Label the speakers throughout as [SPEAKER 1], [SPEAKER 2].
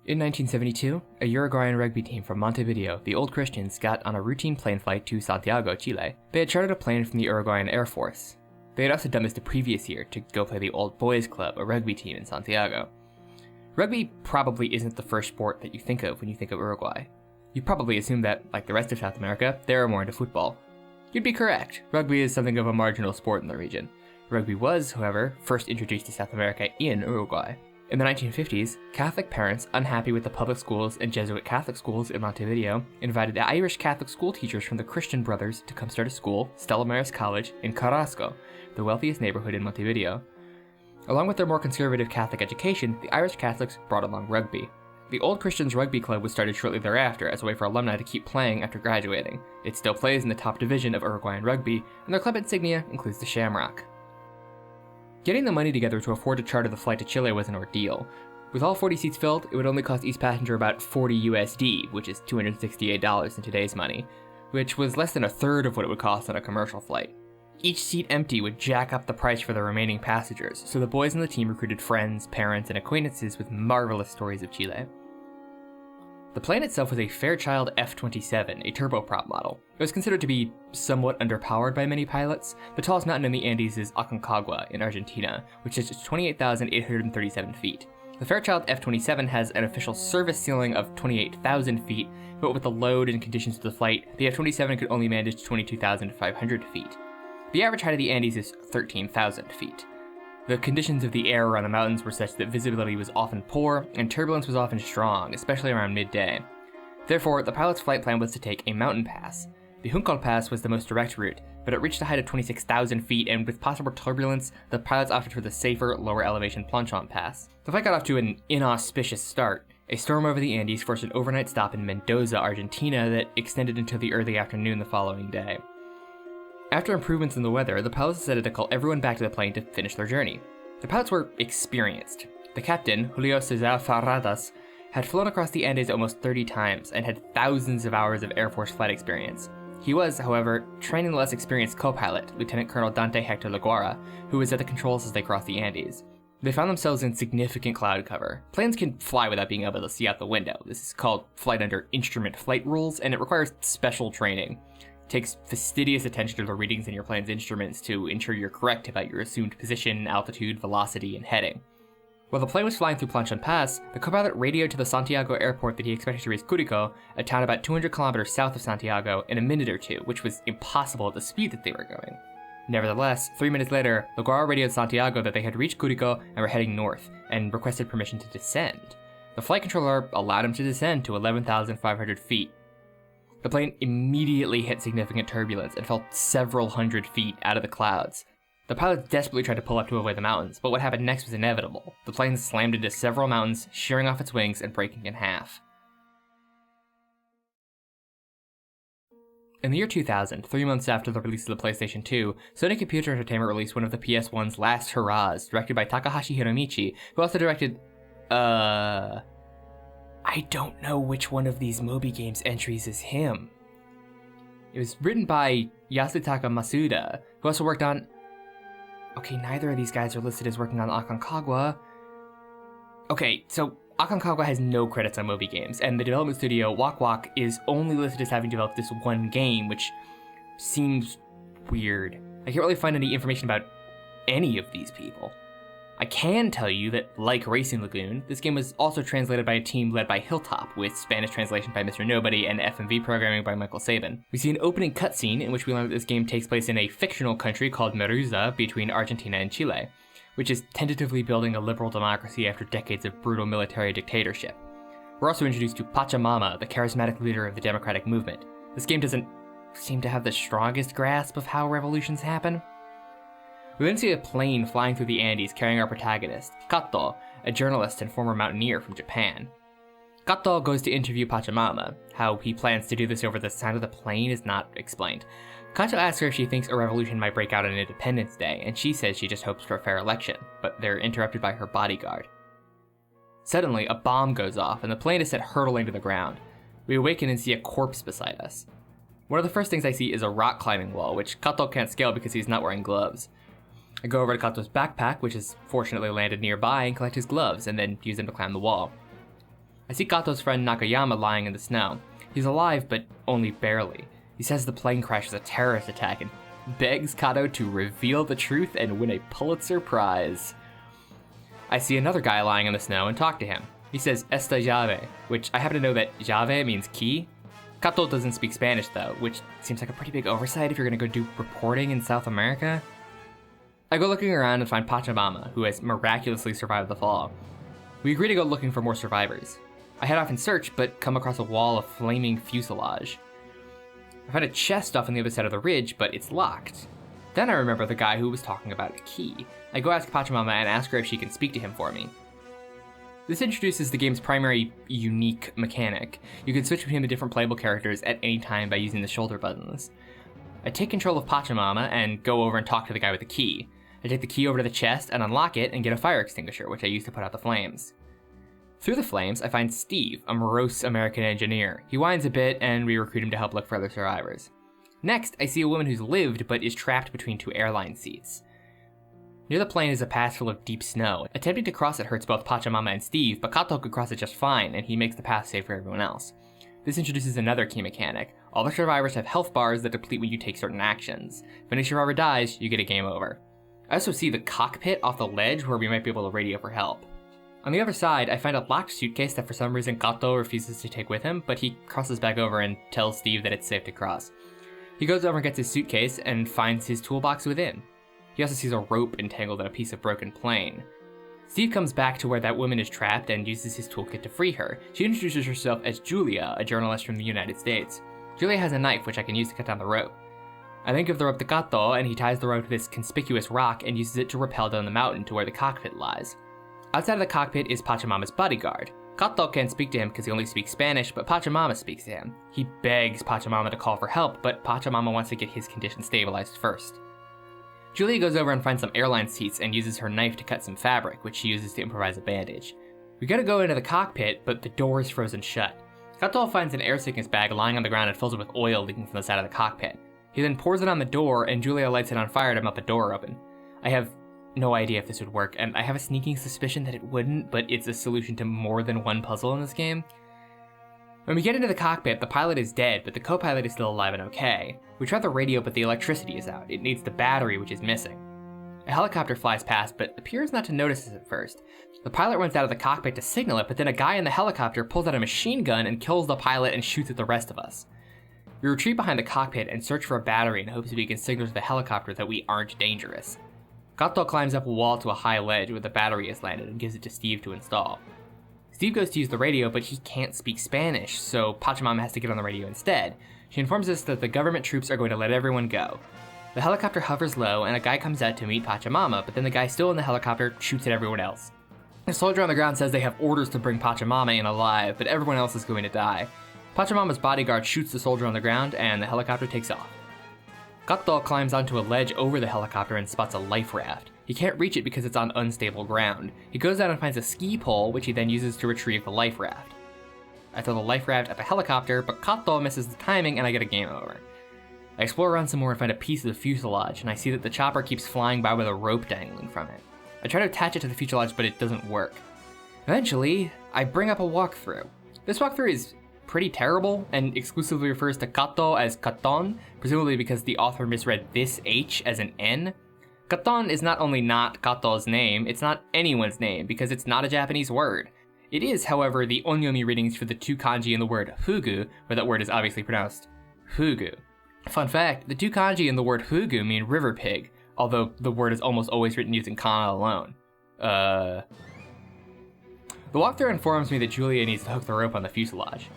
[SPEAKER 1] In 1972, a Uruguayan rugby team from Montevideo, the Old Christians, got on a routine plane flight to Santiago, Chile. They had chartered a plane from the Uruguayan Air Force. They had also done this the previous year to go play the Old Boys Club, a rugby team in Santiago. Rugby probably isn't the first sport that you think of when you think of Uruguay. You probably assume that, like the rest of South America, they are more into football. You'd be correct. Rugby is something of a marginal sport in the region. Rugby was, however, first introduced to South America in Uruguay. In the 1950s, Catholic parents, unhappy with the public schools and Jesuit Catholic schools in Montevideo, invited the Irish Catholic school teachers from the Christian Brothers to come start a school, Stella Maris College, in Carrasco, the wealthiest neighborhood in Montevideo. Along with their more conservative Catholic education, the Irish Catholics brought along rugby. The Old Christians Rugby Club was started shortly thereafter as a way for alumni to keep playing after graduating. It still plays in the top division of Uruguayan rugby, and their club insignia includes the shamrock. Getting the money together to afford to charter the flight to Chile was an ordeal. With all 40 seats filled, it would only cost each passenger about $40 USD, which is $268 in today's money, which was less than a third of what it would cost on a commercial flight. Each seat empty would jack up the price for the remaining passengers, so the boys on the team recruited friends, parents, and acquaintances with marvelous stories of Chile. The plane itself was a Fairchild F-27, a turboprop model. It was considered to be somewhat underpowered by many pilots. The tallest mountain in the Andes is Aconcagua in Argentina, which is 28,837 feet. The Fairchild F-27 has an official service ceiling of 28,000 feet, but with the load and conditions of the flight, the F-27 could only manage 22,500 feet. The average height of the Andes is 13,000 feet. The conditions of the air around the mountains were such that visibility was often poor, and turbulence was often strong, especially around midday. Therefore, the pilot's flight plan was to take a mountain pass. The Juncal Pass was the most direct route, but it reached a height of 26,000 feet, and with possible turbulence, the pilots opted for the safer, lower elevation Planchon Pass. The flight got off to an inauspicious start. A storm over the Andes forced an overnight stop in Mendoza, Argentina that extended until the early afternoon the following day. After improvements in the weather, the pilots decided to call everyone back to the plane to finish their journey. The pilots were experienced. The captain, Julio Cesar Farradas, had flown across the Andes almost 30 times and had thousands of hours of Air Force flight experience. He was, however, training the less experienced co-pilot, Lieutenant Colonel Dante Hector Laguara, who was at the controls as they crossed the Andes. They found themselves in significant cloud cover. Planes can fly without being able to see out the window. This is called flight under instrument flight rules, and it requires special training. It takes fastidious attention to the readings in your plane's instruments to ensure you're correct about your assumed position, altitude, velocity, and heading. While the plane was flying through Planchon Pass, the co-pilot radioed to the Santiago airport that he expected to reach Curicó, a town about 200 kilometers south of Santiago, in a minute or two, which was impossible at the speed that they were going. Nevertheless, 3 minutes later, Laguara radioed Santiago that they had reached Curicó and were heading north, and requested permission to descend. The flight controller allowed him to descend to 11,500 feet. The plane immediately hit significant turbulence and fell several hundred feet out of the clouds. The pilots desperately tried to pull up to avoid the mountains, but what happened next was inevitable. The plane slammed into several mountains, shearing off its wings and breaking in half. In the year 2000, 3 months after the release of the PlayStation 2, Sony Computer Entertainment released one of the PS1's last hurrahs, directed by Takahashi Hiromichi, who also directed, I don't know which one of these Moby Games entries is him. It was written by Yasutaka Masuda, who also worked on... Okay, neither of these guys are listed as working on Aconcagua. Okay, so Aconcagua has no credits on Moby Games, and the development studio, Wak Wak, is only listed as having developed this one game, which seems weird. I can't really find any information about any of these people. I can tell you that, like Racing Lagoon, this game was also translated by a team led by Hilltop, with Spanish translation by Mr. Nobody and FMV programming by Michael Sabin. We see an opening cutscene in which we learn that this game takes place in a fictional country called Meruza between Argentina and Chile, which is tentatively building a liberal democracy after decades of brutal military dictatorship. We're also introduced to Pachamama, the charismatic leader of the democratic movement. This game doesn't seem to have the strongest grasp of how revolutions happen. We then see a plane flying through the Andes carrying our protagonist, Kato, a journalist and former mountaineer from Japan. Kato goes to interview Pachamama. How he plans to do this over the sound of the plane is not explained. Kato asks her if she thinks a revolution might break out on Independence Day, and she says she just hopes for a fair election, but they're interrupted by her bodyguard. Suddenly, a bomb goes off, and the plane is sent hurtling to the ground. We awaken and see a corpse beside us. One of the first things I see is a rock climbing wall, which Kato can't scale because he's not wearing gloves. I go over to Kato's backpack, which has fortunately landed nearby, and collect his gloves, and then use them to climb the wall. I see Kato's friend Nakayama lying in the snow. He's alive, but only barely. He says the plane crash is a terrorist attack and begs Kato to reveal the truth and win a Pulitzer Prize. I see another guy lying in the snow and talk to him. He says esta llave, which I happen to know that llave means key. Kato doesn't speak Spanish though, which seems like a pretty big oversight if you're gonna go do reporting in South America. I go looking around and find Pachamama, who has miraculously survived the fall. We agree to go looking for more survivors. I head off in search, but come across a wall of flaming fuselage. I find a chest off on the other side of the ridge, but it's locked. Then I remember the guy who was talking about a key. I go ask Pachamama and ask her if she can speak to him for me. This introduces the game's primary unique mechanic. You can switch between the different playable characters at any time by using the shoulder buttons. I take control of Pachamama and go over and talk to the guy with the key. I take the key over to the chest and unlock it and get a fire extinguisher, which I use to put out the flames. Through the flames, I find Steve, a morose American engineer. He whines a bit and we recruit him to help look for other survivors. Next, I see a woman who's lived but is trapped between two airline seats. Near the plane is a path full of deep snow. Attempting to cross it hurts both Pachamama and Steve, but Kato could cross it just fine, and he makes the path safe for everyone else. This introduces another key mechanic. All the survivors have health bars that deplete when you take certain actions. If any survivor dies, you get a game over. I also see the cockpit off the ledge where we might be able to radio for help. On the other side, I find a locked suitcase that for some reason Kato refuses to take with him, but he crosses back over and tells Steve that it's safe to cross. He goes over and gets his suitcase and finds his toolbox within. He also sees a rope entangled in a piece of broken plane. Steve comes back to where that woman is trapped and uses his toolkit to free her. She introduces herself as Julia, a journalist from the United States. Julia has a knife which I can use to cut down the rope. I then give the rope to Kato and he ties the rope to this conspicuous rock and uses it to rappel down the mountain to where the cockpit lies. Outside of the cockpit is Pachamama's bodyguard. Kato can't speak to him because he only speaks Spanish, but Pachamama speaks to him. He begs Pachamama to call for help, but Pachamama wants to get his condition stabilized first. Julia goes over and finds some airline seats and uses her knife to cut some fabric, which she uses to improvise a bandage. We gotta go into the cockpit, but the door is frozen shut. Kato finds an air sickness bag lying on the ground and fills it with oil leaking from the side of the cockpit. He then pours it on the door and Julia lights it on fire to melt the door open. I have no idea if this would work, and I have a sneaking suspicion that it wouldn't, but it's a solution to more than one puzzle in this game. When we get into the cockpit, the pilot is dead, but the co-pilot is still alive and okay. We try the radio, but the electricity is out. It needs the battery, which is missing. A helicopter flies past, but appears not to notice this at first. The pilot runs out of the cockpit to signal it, but then a guy in the helicopter pulls out a machine gun and kills the pilot and shoots at the rest of us. We retreat behind the cockpit and search for a battery in hopes we can signal to the helicopter that we aren't dangerous. Kato climbs up a wall to a high ledge where the battery is landed and gives it to Steve to install. Steve goes to use the radio, but he can't speak Spanish, so Pachamama has to get on the radio instead. She informs us that the government troops are going to let everyone go. The helicopter hovers low, and a guy comes out to meet Pachamama, but then the guy still in the helicopter shoots at everyone else. The soldier on the ground says they have orders to bring Pachamama in alive, but everyone else is going to die. Pachamama's bodyguard shoots the soldier on the ground, and the helicopter takes off. Kato climbs onto a ledge over the helicopter and spots a life raft. He can't reach it because it's on unstable ground. He goes down and finds a ski pole, which he then uses to retrieve the life raft. I throw the life raft at the helicopter, but Kato misses the timing and I get a game over. I explore around some more and find a piece of the fuselage, and I see that the chopper keeps flying by with a rope dangling from it. I try to attach it to the fuselage, but it doesn't work. Eventually, I bring up a walkthrough. This walkthrough is pretty terrible and exclusively refers to Kato as Katon, presumably because the author misread this H as an N. Katon is not only not Kato's name, it's not anyone's name because it's not a Japanese word. It is, however, the onyomi readings for the two kanji in the word fugu, where that word is obviously pronounced fugu. Fun fact, the two kanji in the word fugu mean river pig, although the word is almost always written using kana alone. The walkthrough informs me that Julia needs to hook the rope on the fuselage.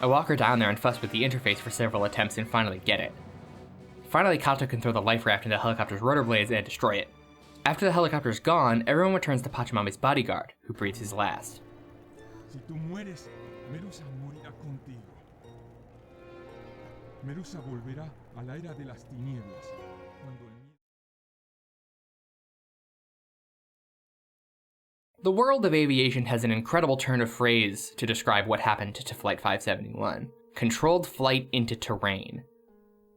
[SPEAKER 1] I walk her down there and fuss with the interface for several attempts and finally get it. Finally, Kato can throw the life raft into the helicopter's rotor blades and destroy it. After the helicopter is gone, everyone returns to Pachamama's bodyguard, who breathes his last.
[SPEAKER 2] Si tú mueres, Medusa morirá contigo. Medusa volverá a la era de las tinieblas, cuando el miedo...
[SPEAKER 1] The world of aviation has an incredible turn of phrase to describe what happened to Flight 571. Controlled flight into terrain.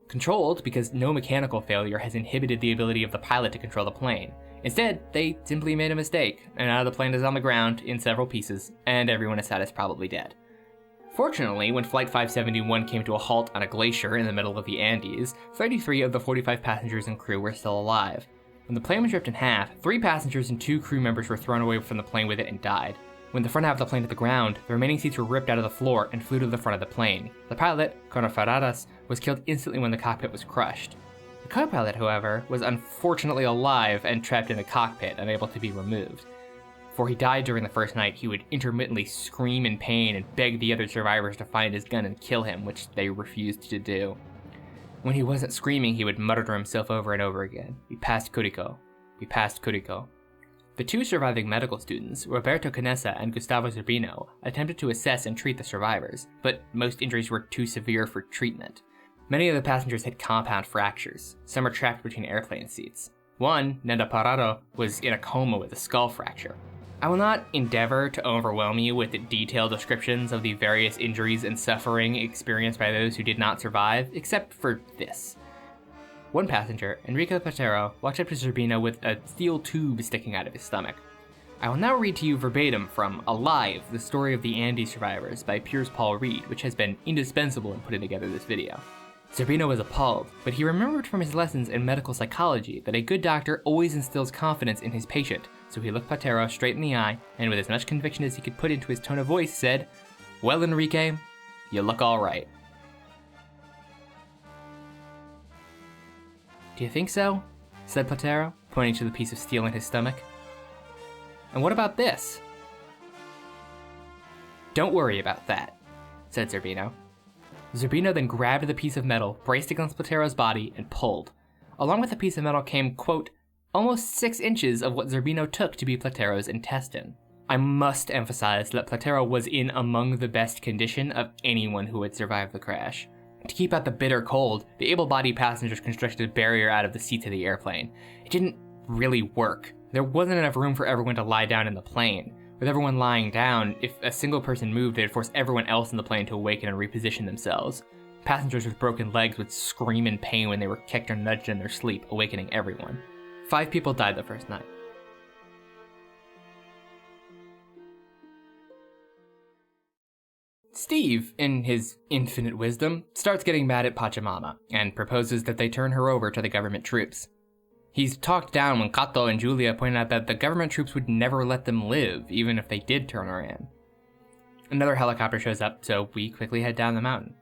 [SPEAKER 1] Controlled because no mechanical failure has inhibited the ability of the pilot to control the plane. Instead, they simply made a mistake, and now the plane is on the ground in several pieces, and everyone inside is probably dead. Fortunately, when Flight 571 came to a halt on a glacier in the middle of the Andes, 33 of the 45 passengers and crew were still alive. When the plane was ripped in half, 3 passengers and 2 crew members were thrown away from the plane with it and died. When the front half of the plane hit the ground, the remaining seats were ripped out of the floor and flew to the front of the plane. The pilot, Colonel Ferradas, was killed instantly when the cockpit was crushed. The co-pilot, however, was unfortunately alive and trapped in the cockpit, unable to be removed. Before he died during the first night, he would intermittently scream in pain and beg the other survivors to find his gun and kill him, which they refused to do. When he wasn't screaming, he would mutter to himself over and over again, "We passed Curico. We passed Curico." The 2 surviving medical students, Roberto Canessa and Gustavo Zerbino, attempted to assess and treat the survivors, but most injuries were too severe for treatment. Many of the passengers had compound fractures. Some were trapped between airplane seats. One, Nenda Parado, was in a coma with a skull fracture. I will not endeavor to overwhelm you with detailed descriptions of the various injuries and suffering experienced by those who did not survive, except for this. One passenger, Enrico Patero, walked up to Zerbino with a steel tube sticking out of his stomach. I will now read to you verbatim from Alive, the Story of the Andes Survivors by Piers Reid, which has been indispensable in putting together this video. Zerbino was appalled, but he remembered from his lessons in medical psychology that a good doctor always instills confidence in his patient, so he looked Patero straight in the eye, and with as much conviction as he could put into his tone of voice said, "Well, Enrique, you look all right." "Do you think so?" said Patero, pointing to the piece of steel in his stomach. "And what about this?" "Don't worry about that," said Zerbino. Zerbino then grabbed the piece of metal, braced against Platero's body, and pulled. Along with the piece of metal came, quote, almost 6 inches of what Zerbino took to be Platero's intestine. I must emphasize that Platero was in among the best condition of anyone who had survived the crash. To keep out the bitter cold, the able-bodied passengers constructed a barrier out of the seats of the airplane. It didn't really work. There wasn't enough room for everyone to lie down in the plane. With everyone lying down, if a single person moved, they'd force everyone else in the plane to awaken and reposition themselves. Passengers with broken legs would scream in pain when they were kicked or nudged in their sleep, awakening everyone. 5 people died the first night. Steve, in his infinite wisdom, starts getting mad at Pachamama, and proposes that they turn her over to the government troops. He's talked down when Kato and Julia pointed out that the government troops would never let them live, even if they did turn her in. Another helicopter shows up, so we quickly head down the mountain.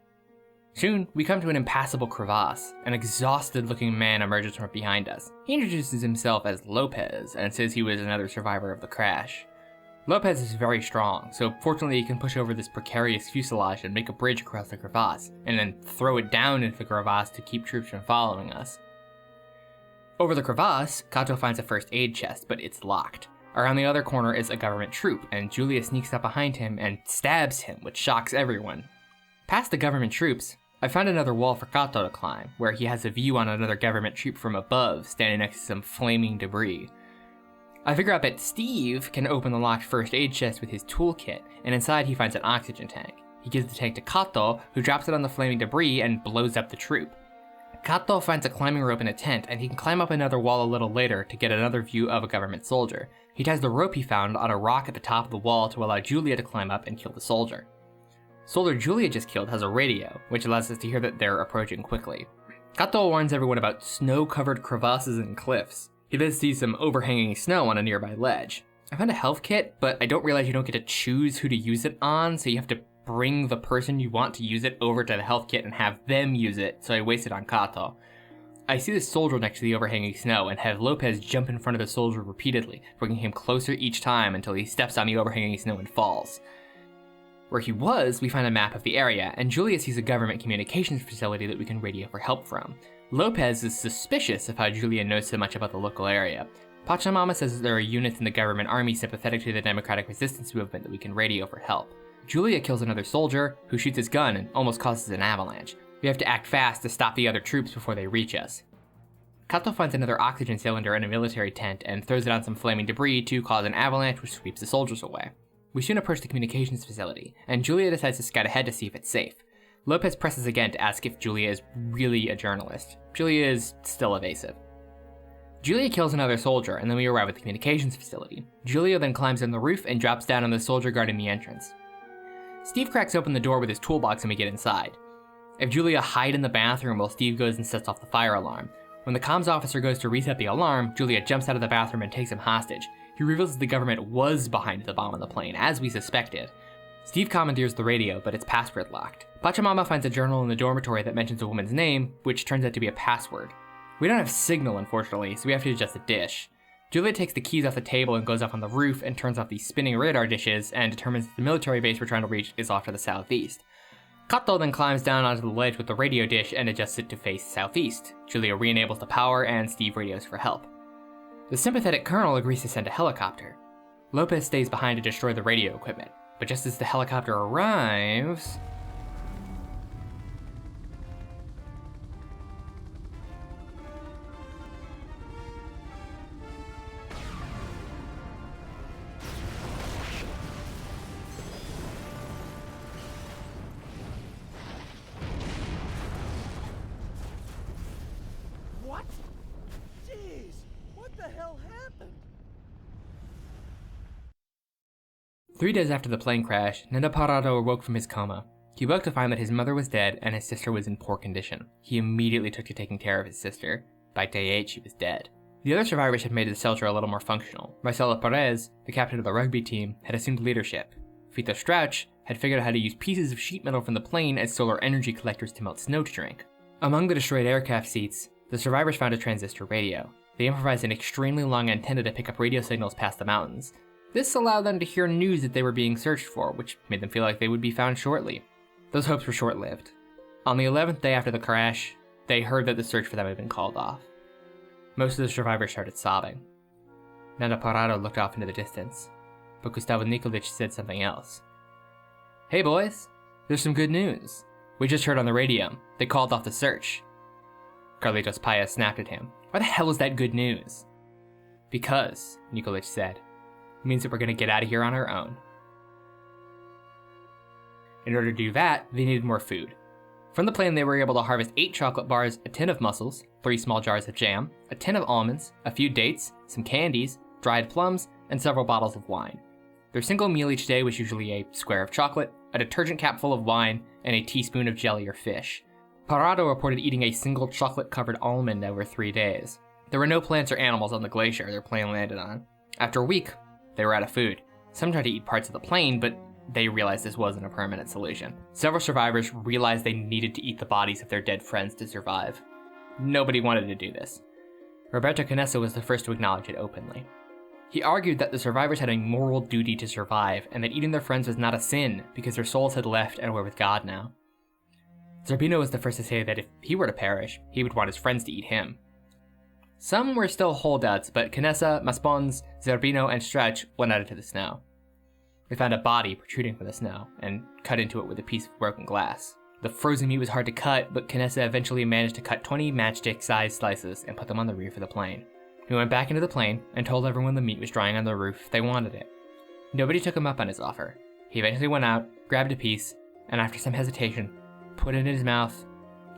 [SPEAKER 1] Soon, we come to an impassable crevasse. An exhausted-looking man emerges from behind us. He introduces himself as Lopez, and says he was another survivor of the crash. Lopez is very strong, so fortunately he can push over this precarious fuselage and make a bridge across the crevasse, and then throw it down into the crevasse to keep troops from following us. Over the crevasse, Kato finds a first aid chest, but it's locked. Around the other corner is a government troop, and Julia sneaks up behind him and stabs him, which shocks everyone. Past the government troops, I found another wall for Kato to climb, where he has a view on another government troop from above, standing next to some flaming debris. I figure out that Steve can open the locked first aid chest with his toolkit, and inside he finds an oxygen tank. He gives the tank to Kato, who drops it on the flaming debris and blows up the troop. Kato finds a climbing rope in a tent, and he can climb up another wall a little later to get another view of a government soldier. He ties the rope he found on a rock at the top of the wall to allow Julia to climb up and kill the soldier. Soldier Julia just killed has a radio, which allows us to hear that they're approaching quickly. Kato warns everyone about snow-covered crevasses and cliffs. He then sees some overhanging snow on a nearby ledge. I found a health kit, but I don't realize you don't get to choose who to use it on, so you have to bring the person you want to use it over to the health kit and have them use it, so I waste it on Kato. I see the soldier next to the overhanging snow and have Lopez jump in front of the soldier repeatedly, bringing him closer each time until he steps on the overhanging snow and falls. Where he was, we find a map of the area, and Julia sees a government communications facility that we can radio for help from. Lopez is suspicious of how Julia knows so much about the local area. Pachamama says that there are units in the government army sympathetic to the democratic resistance movement that we can radio for help. Julia kills another soldier, who shoots his gun and almost causes an avalanche. We have to act fast to stop the other troops before they reach us. Kato finds another oxygen cylinder in a military tent and throws it on some flaming debris to cause an avalanche which sweeps the soldiers away. We soon approach the communications facility, and Julia decides to scout ahead to see if it's safe. Lopez presses again to ask if Julia is really a journalist. Julia is still evasive. Julia kills another soldier, and then we arrive at the communications facility. Julia then climbs on the roof and drops down on the soldier guarding the entrance. Steve cracks open the door with his toolbox and we get inside. If Julia hide in the bathroom while Steve goes and sets off the fire alarm. When the comms officer goes to reset the alarm, Julia jumps out of the bathroom and takes him hostage. He reveals that the government was behind the bomb on the plane, as we suspected. Steve commandeers the radio, but it's password locked. Pachamama finds a journal in the dormitory that mentions a woman's name, which turns out to be a password. We don't have signal, unfortunately, so we have to adjust the dish. Julia takes the keys off the table and goes up on the roof and turns off the spinning radar dishes and determines that the military base we're trying to reach is off to the southeast. Kato then climbs down onto the ledge with the radio dish and adjusts it to face southeast. Julia re-enables the power and Steve radios for help. The sympathetic colonel agrees to send a helicopter. Lopez stays behind to destroy the radio equipment, but just as the helicopter arrives...
[SPEAKER 3] What? Jeez, what the hell happened?
[SPEAKER 1] 3 days after the plane crash, Nando Parado awoke from his coma. He woke to find that his mother was dead and his sister was in poor condition. He immediately took to taking care of his sister. By day 8, she was dead. The other survivors had made the shelter a little more functional. Marcelo Perez, the captain of the rugby team, had assumed leadership. Fito Strauch had figured out how to use pieces of sheet metal from the plane as solar energy collectors to melt snow to drink. Among the destroyed aircraft seats, the survivors found a transistor radio. They improvised an extremely long antenna to pick up radio signals past the mountains. This allowed them to hear news that they were being searched for, which made them feel like they would be found shortly. Those hopes were short-lived. On the 11th day after the crash, they heard that the search for them had been called off. Most of the survivors started sobbing. Nando Parado looked off into the distance, but Gustavo Nikolic said something else. "Hey boys, there's some good news. We just heard on the radio. They called off the search." Carlitos Paez snapped at him. "Why the hell is that good news?" "Because," Nikolic said, "it means that we're gonna get out of here on our own." In order to do that, they needed more food. From the plane, they were able to harvest 8 chocolate bars, a tin of mussels, 3 small jars of jam, a tin of almonds, a few dates, some candies, dried plums, and several bottles of wine. Their single meal each day was usually a square of chocolate, a detergent cap full of wine, and a teaspoon of jelly or fish. Parado reported eating a single chocolate-covered almond over 3 days. There were no plants or animals on the glacier their plane landed on. After a week, they were out of food. Some tried to eat parts of the plane, but they realized this wasn't a permanent solution. Several survivors realized they needed to eat the bodies of their dead friends to survive. Nobody wanted to do this. Roberto Canessa was the first to acknowledge it openly. He argued that the survivors had a moral duty to survive, and that eating their friends was not a sin, because their souls had left and were with God now. Zerbino was the first to say that if he were to perish, he would want his friends to eat him. Some were still holdouts, but Canessa, Maspons, Zerbino, and Strauch went out into the snow. They found a body protruding from the snow, and cut into it with a piece of broken glass. The frozen meat was hard to cut, but Canessa eventually managed to cut 20 matchstick-sized slices and put them on the roof of the plane. He went back into the plane and told everyone the meat was drying on the roof if they wanted it. Nobody took him up on his offer. He eventually went out, grabbed a piece, and after some hesitation, put it in his mouth,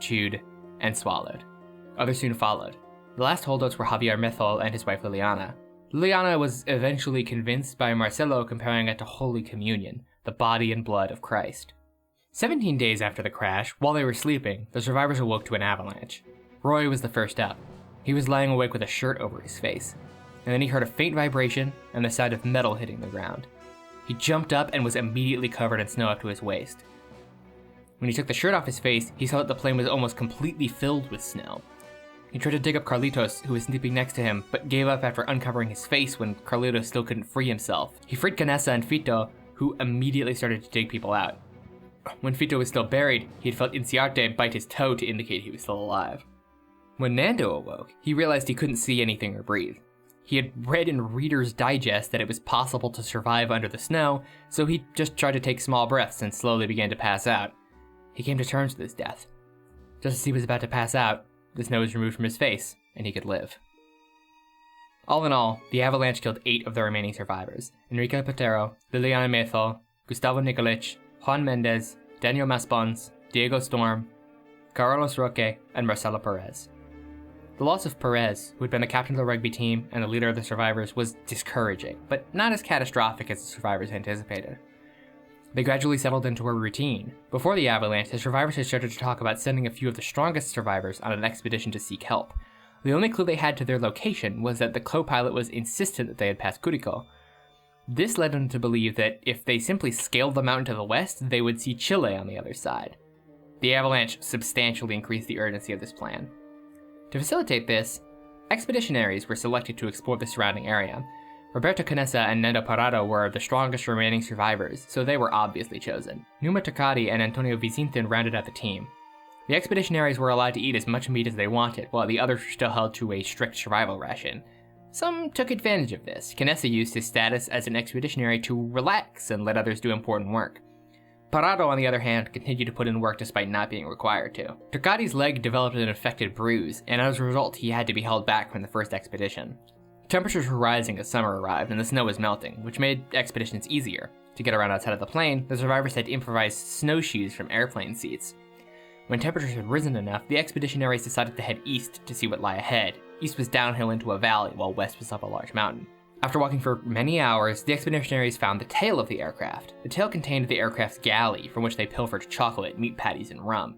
[SPEAKER 1] chewed, and swallowed. Others soon followed. The last holdouts were Javier Methol and his wife Liliana. Liliana was eventually convinced by Marcelo comparing it to Holy Communion, the body and blood of Christ. 17 days after the crash, while they were sleeping, the survivors awoke to an avalanche. Roy was the first up. He was lying awake with a shirt over his face, and then he heard a faint vibration and the sound of metal hitting the ground. He jumped up and was immediately covered in snow up to his waist. When he took the shirt off his face, he saw that the plane was almost completely filled with snow. He tried to dig up Carlitos, who was sleeping next to him, but gave up after uncovering his face when Carlitos still couldn't free himself. He freed Canessa and Fito, who immediately started to dig people out. When Fito was still buried, he had felt Inciarte bite his toe to indicate he was still alive. When Nando awoke, he realized he couldn't see anything or breathe. He had read in Reader's Digest that it was possible to survive under the snow, so he just tried to take small breaths and slowly began to pass out. He came to terms with his death. Just as he was about to pass out, the snow was removed from his face, and he could live. All in all, the avalanche killed 8 of the remaining survivors: Enrique Patero, Liliana Methol, Gustavo Nikolic, Juan Mendez, Daniel Maspons, Diego Storm, Carlos Roque, and Marcelo Perez. The loss of Perez, who had been the captain of the rugby team and the leader of the survivors, was discouraging, but not as catastrophic as the survivors anticipated. They gradually settled into a routine. Before the avalanche, the survivors had started to talk about sending a few of the strongest survivors on an expedition to seek help. The only clue they had to their location was that the co-pilot was insistent that they had passed Curicó. This led them to believe that if they simply scaled the mountain to the west, they would see Chile on the other side. The avalanche substantially increased the urgency of this plan. To facilitate this, expeditionaries were selected to explore the surrounding area. Roberto Canessa and Nando Parrado were the strongest remaining survivors, so they were obviously chosen. Numa Takati and Antonio Vizintin rounded out the team. The expeditionaries were allowed to eat as much meat as they wanted, while the others were still held to a strict survival ration. Some took advantage of this. Canessa used his status as an expeditionary to relax and let others do important work. Parrado, on the other hand, continued to put in work despite not being required to. Takati's leg developed an infected bruise, and as a result, he had to be held back from the first expedition. Temperatures were rising as summer arrived, and the snow was melting, which made expeditions easier. To get around outside of the plane, the survivors had improvised snowshoes from airplane seats. When temperatures had risen enough, the expeditionaries decided to head east to see what lay ahead. East was downhill into a valley, while west was up a large mountain. After walking for many hours, the expeditionaries found the tail of the aircraft. The tail contained the aircraft's galley, from which they pilfered chocolate, meat patties, and rum.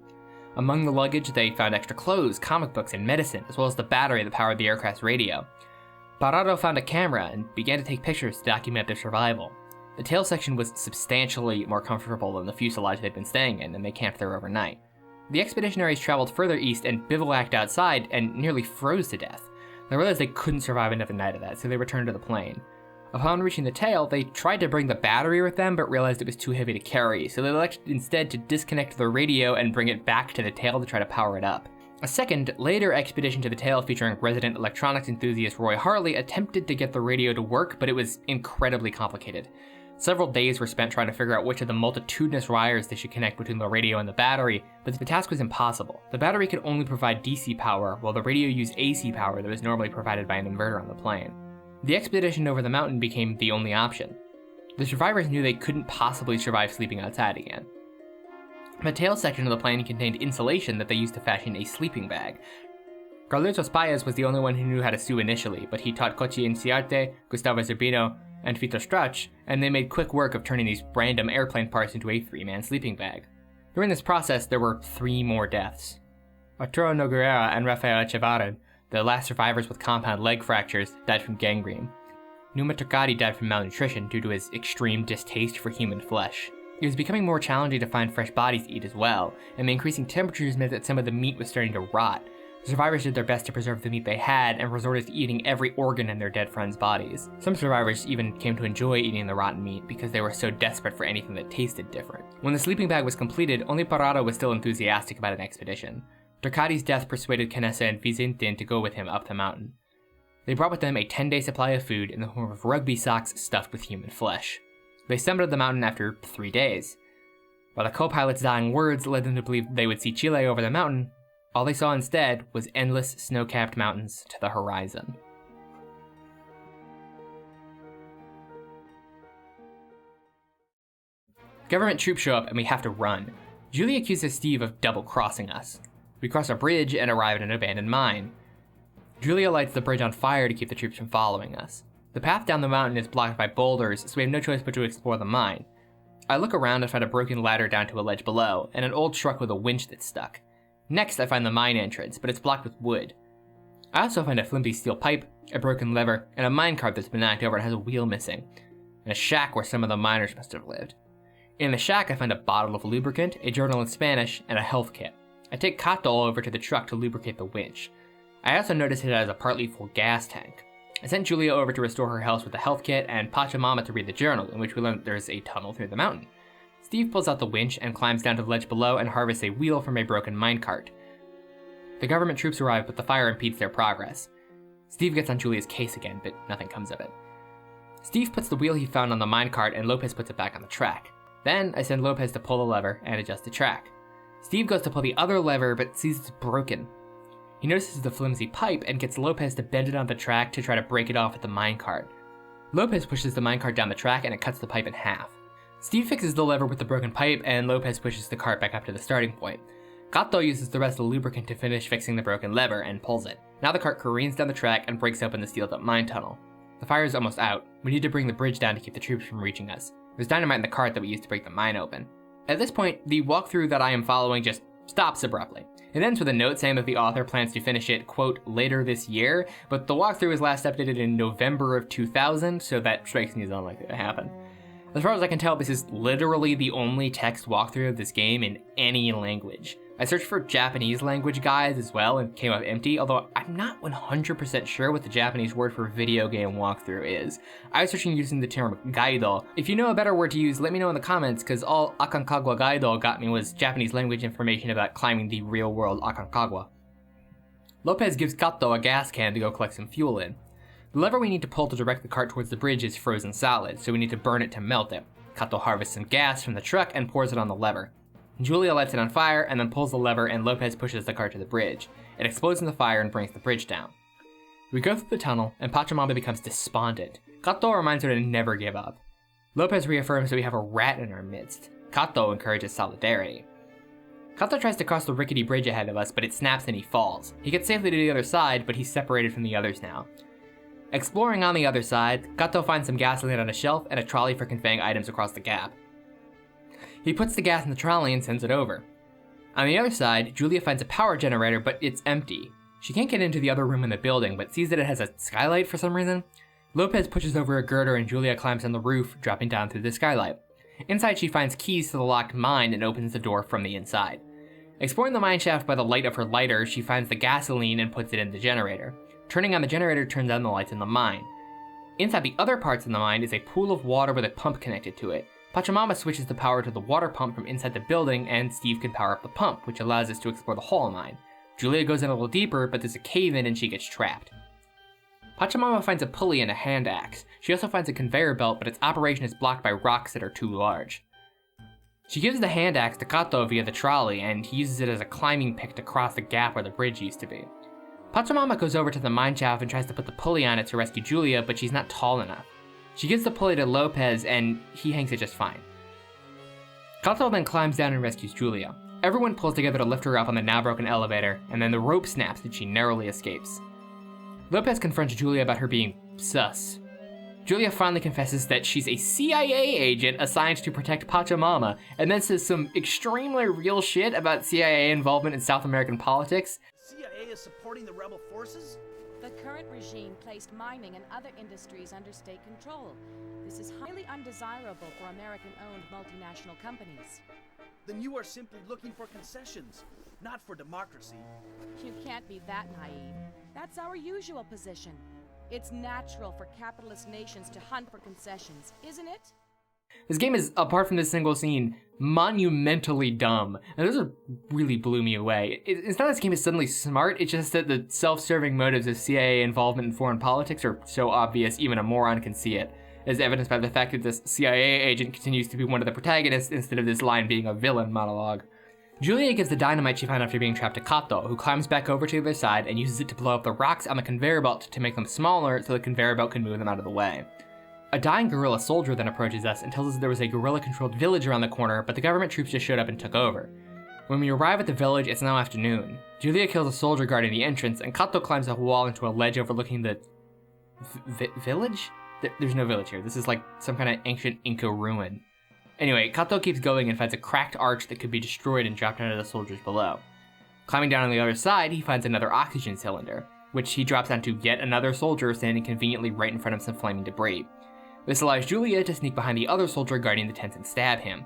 [SPEAKER 1] Among the luggage, they found extra clothes, comic books, and medicine, as well as the battery that powered the aircraft's radio. Parrado found a camera and began to take pictures to document their survival. The tail section was substantially more comfortable than the fuselage they'd been staying in, and they camped there overnight. The expeditionaries traveled further east and bivouacked outside and nearly froze to death. They realized they couldn't survive another night of that, so they returned to the plane. Upon reaching the tail, they tried to bring the battery with them, but realized it was too heavy to carry, so they elected instead to disconnect the radio and bring it back to the tail to try to power it up. A second, later expedition to the tail featuring resident electronics enthusiast Roy Harley attempted to get the radio to work, but it was incredibly complicated. Several days were spent trying to figure out which of the multitudinous wires they should connect between the radio and the battery, but the task was impossible. The battery could only provide DC power, while the radio used AC power that was normally provided by an inverter on the plane. The expedition over the mountain became the only option. The survivors knew they couldn't possibly survive sleeping outside again. The tail section of the plane contained insulation that they used to fashion a sleeping bag. Carlitos Paez was the only one who knew how to sew initially, but he taught Cochi Inciarte, Gustavo Zerbino, and Vito Strach, and they made quick work of turning these random airplane parts into a 3-man sleeping bag. During this process, there were 3 more deaths. Arturo Nogueira and Rafael Echevarren, the last survivors with compound leg fractures, died from gangrene. Numa Takati died from malnutrition due to his extreme distaste for human flesh. It was becoming more challenging to find fresh bodies to eat as well, and the increasing temperatures meant that some of the meat was starting to rot. The survivors did their best to preserve the meat they had and resorted to eating every organ in their dead friends' bodies. Some survivors even came to enjoy eating the rotten meat because they were so desperate for anything that tasted different. When the sleeping bag was completed, only Parrado was still enthusiastic about an expedition. Takati's death persuaded Canessa and Vizintin to go with him up the mountain. They brought with them a 10-day supply of food in the form of rugby socks stuffed with human flesh. They summited the mountain after 3 days. While the co-pilot's dying words led them to believe they would see Chile over the mountain, all they saw instead was endless snow-capped mountains to the horizon. Government troops show up and we have to run. Julie accuses Steve of double-crossing us. We cross a bridge and arrive at an abandoned mine. Julia lights the bridge on fire to keep the troops from following us. The path down the mountain is blocked by boulders, so we have no choice but to explore the mine. I look around and find a broken ladder down to a ledge below, and an old truck with a winch that's stuck. Next, I find the mine entrance, but it's blocked with wood. I also find a flimsy steel pipe, a broken lever, and a minecart that's been knocked over and has a wheel missing, and a shack where some of the miners must have lived. In the shack, I find a bottle of lubricant, a journal in Spanish, and a health kit. I take Katol over to the truck to lubricate the winch. I also notice it has a partly full gas tank. I sent Julia over to restore her health with the health kit, and Pachamama to read the journal, in which we learn that there's a tunnel through the mountain. Steve pulls out the winch and climbs down to the ledge below and harvests a wheel from a broken minecart. The government troops arrive, but the fire impedes their progress. Steve gets on Julia's case again, but nothing comes of it. Steve puts the wheel he found on the minecart and Lopez puts it back on the track. Then I send Lopez to pull the lever and adjust the track. Steve goes to pull the other lever, but sees it's broken. He notices the flimsy pipe and gets Lopez to bend it on the track to try to break it off with the minecart. Lopez pushes the minecart down the track and it cuts the pipe in half. Steve fixes the lever with the broken pipe and Lopez pushes the cart back up to the starting point. Kato uses the rest of the lubricant to finish fixing the broken lever and pulls it. Now the cart careens down the track and breaks open the sealed up mine tunnel. The fire is almost out. We need to bring the bridge down to keep the troops from reaching us. There's dynamite in the cart that we used to break the mine open. At this point, the walkthrough that I am following just stops abruptly. It ends with a note saying that the author plans to finish it, quote, later this year, but the walkthrough was last updated in November of 2000, so that strikes me as unlikely to happen. As far as I can tell, this is literally the only text walkthrough of this game in any language. I searched for Japanese language guides as well and came up empty, although I'm not 100% sure what the Japanese word for video game walkthrough is. I was searching using the term gaido. If you know a better word to use, let me know in the comments, because all Aconcagua Gaido got me was Japanese language information about climbing the real world Aconcagua. Lopez gives Kato a gas can to go collect some fuel in. The lever we need to pull to direct the cart towards the bridge is frozen solid, so we need to burn it to melt it. Kato harvests some gas from the truck and pours it on the lever. Julia lights it on fire and then pulls the lever, and Lopez pushes the cart to the bridge. It explodes in the fire and brings the bridge down. We go through the tunnel, and Pachamama becomes despondent. Kato reminds her to never give up. Lopez reaffirms that we have a rat in our midst. Kato encourages solidarity. Kato tries to cross the rickety bridge ahead of us, but it snaps and he falls. He gets safely to the other side, but he's separated from the others now. Exploring on the other side, Kato finds some gasoline on a shelf and a trolley for conveying items across the gap. He puts the gas in the trolley and sends it over. On the other side, Julia finds a power generator, but it's empty. She can't get into the other room in the building, but sees that it has a skylight for some reason. Lopez pushes over a girder and Julia climbs on the roof, dropping down through the skylight. Inside, she finds keys to the locked mine and opens the door from the inside. Exploring the mine shaft by the light of her lighter, she finds the gasoline and puts it in the generator. Turning on the generator turns on the lights in the mine. Inside the other parts of the mine is a pool of water with a pump connected to it. Pachamama switches the power to the water pump from inside the building, and Steve can power up the pump, which allows us to explore the whole mine. Julia goes in a little deeper, but there's a cave in and she gets trapped. Pachamama finds a pulley and a hand axe. She also finds a conveyor belt, but its operation is blocked by rocks that are too large. She gives the hand axe to Kato via the trolley, and he uses it as a climbing pick to cross the gap where the bridge used to be. Pachamama goes over to the mine shaft and tries to put the pulley on it to rescue Julia, but she's not tall enough. She gives the pulley to Lopez, and he hangs it just fine. Kato then climbs down and rescues Julia. Everyone pulls together to lift her up on the now broken elevator, and then the rope snaps and she narrowly escapes. Lopez confronts Julia about her being sus. Julia finally confesses that she's a CIA agent assigned to protect Pachamama, and then says some extremely real shit about CIA involvement in South American politics.
[SPEAKER 3] CIA is supporting the rebel forces?
[SPEAKER 4] The current regime placed mining and other industries under state control. This is highly undesirable for American-owned multinational companies.
[SPEAKER 3] Then you are simply looking for concessions, not for democracy.
[SPEAKER 4] You can't be that naive. That's our usual position. It's natural for capitalist nations to hunt for concessions, isn't it?
[SPEAKER 1] This game is, apart from this single scene, monumentally dumb, and this really blew me away. It's not that this game is suddenly smart, it's just that the self-serving motives of CIA involvement in foreign politics are so obvious even a moron can see it, as evidenced by the fact that this CIA agent continues to be one of the protagonists instead of this line being a villain monologue. Julia gives the dynamite she found after being trapped to Kato, who climbs back over to the other side and uses it to blow up the rocks on the conveyor belt to make them smaller so the conveyor belt can move them out of the way. A dying guerrilla soldier then approaches us and tells us there was a guerrilla-controlled village around the corner, but the government troops just showed up and took over. When we arrive at the village, it's now afternoon. Julia kills a soldier guarding the entrance, and Kato climbs a wall into a ledge overlooking the... village? There's no village here. This is like some kind of ancient Inca ruin. Anyway, Kato keeps going and finds a cracked arch that could be destroyed and dropped onto the soldiers below. Climbing down on the other side, he finds another oxygen cylinder, which he drops onto yet another soldier standing conveniently right in front of some flaming debris. This allows Julia to sneak behind the other soldier guarding the tents and stab him.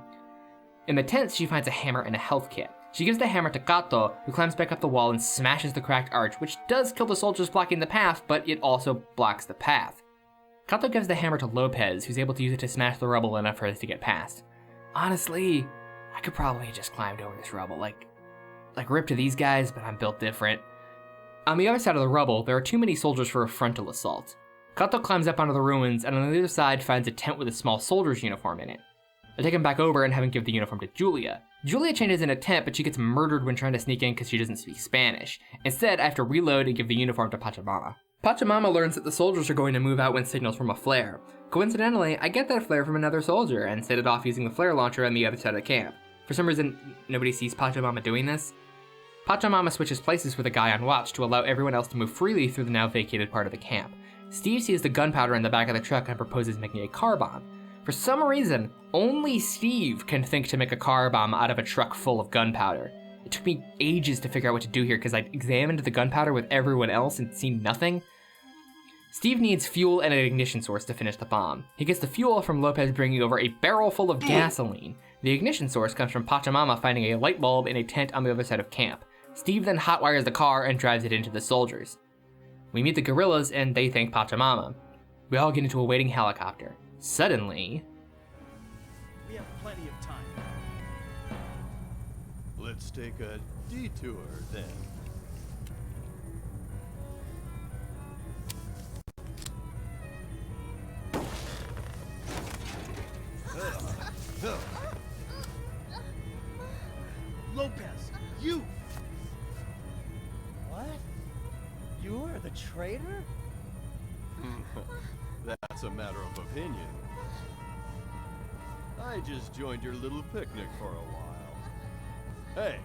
[SPEAKER 1] In the tents, she finds a hammer and a health kit. She gives the hammer to Kato, who climbs back up the wall and smashes the cracked arch, which does kill the soldiers blocking the path, but it also blocks the path. Kato gives the hammer to Lopez, who's able to use it to smash the rubble enough for us to get past. Honestly, I could probably have just climbed over this rubble, like rip to these guys, but I'm built different. On the other side of the rubble, there are too many soldiers for a frontal assault. Kato climbs up onto the ruins, and on the other side finds a tent with a small soldier's uniform in it. I take him back over and have him give the uniform to Julia. Julia changes in a tent, but she gets murdered when trying to sneak in because she doesn't speak Spanish. Instead, I have to reload and give the uniform to Pachamama. Pachamama learns that the soldiers are going to move out when signals from a flare. Coincidentally, I get that flare from another soldier and set it off using the flare launcher on the other side of the camp. For some reason, nobody sees Pachamama doing this. Pachamama switches places with a guy on watch to allow everyone else to move freely through the now vacated part of the camp. Steve sees the gunpowder in the back of the truck and proposes making a car bomb. For some reason, only Steve can think to make a car bomb out of a truck full of gunpowder. It took me ages to figure out what to do here because I examined the gunpowder with everyone else and seen nothing. Steve needs fuel and an ignition source to finish the bomb. He gets the fuel from Lopez bringing over a barrel full of gasoline. The ignition source comes from Pachamama finding a light bulb in a tent on the other side of camp. Steve then hotwires the car and drives it into the soldiers. We meet the guerrillas and they thank Pachamama. We all get into a waiting helicopter. Suddenly...
[SPEAKER 3] We have plenty of time.
[SPEAKER 5] Let's take a detour then.
[SPEAKER 3] Lopez, you! What? You are the traitor?
[SPEAKER 5] That's a matter of opinion. I just joined your little picnic for a while. Hey,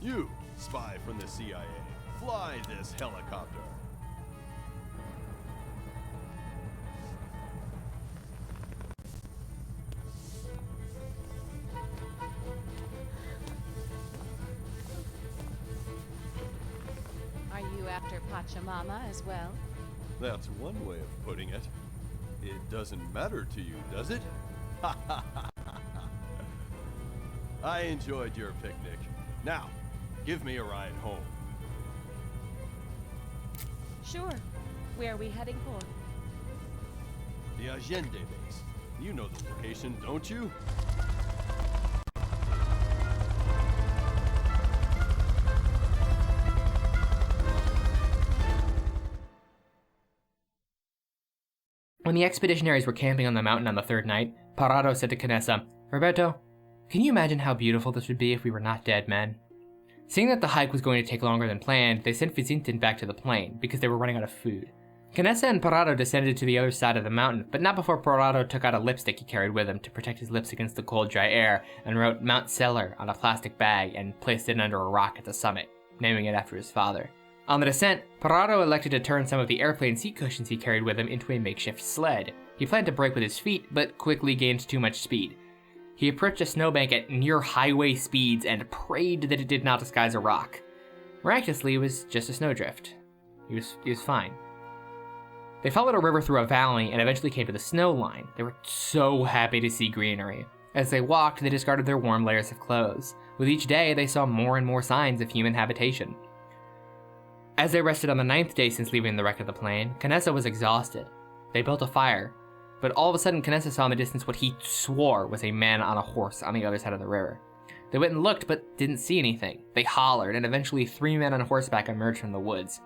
[SPEAKER 5] you, spy from the CIA, fly this helicopter.
[SPEAKER 4] Are you after Pachamama as well?
[SPEAKER 5] That's one way of putting it. It doesn't matter to you, does it? I enjoyed your picnic. Now, give me a ride home.
[SPEAKER 4] Sure. Where are we heading for?
[SPEAKER 5] The Allende base. You know the location, don't you?
[SPEAKER 1] When the expeditionaries were camping on the mountain on the third night, Parado said to Canessa, "Roberto, can you imagine how beautiful this would be if we were not dead men?" Seeing that the hike was going to take longer than planned, they sent Vizintin back to the plane, because they were running out of food. Canessa and Parado descended to the other side of the mountain, but not before Parado took out a lipstick he carried with him to protect his lips against the cold, dry air, and wrote Mount Cellar on a plastic bag and placed it under a rock at the summit, naming it after his father. On the descent, Parado elected to turn some of the airplane seat cushions he carried with him into a makeshift sled. He planned to brake with his feet, but quickly gained too much speed. He approached a snowbank at near highway speeds and prayed that it did not disguise a rock. Miraculously, it was just a snowdrift. He was fine. They followed a river through a valley and eventually came to the snow line. They were so happy to see greenery. As they walked, they discarded their warm layers of clothes. With each day, they saw more and more signs of human habitation. As they rested on the 9th day since leaving the wreck of the plane, Canessa was exhausted. They built a fire, but all of a sudden Canessa saw in the distance what he swore was a man on a horse on the other side of the river. They went and looked, but didn't see anything. They hollered, and eventually 3 men on horseback emerged from the woods.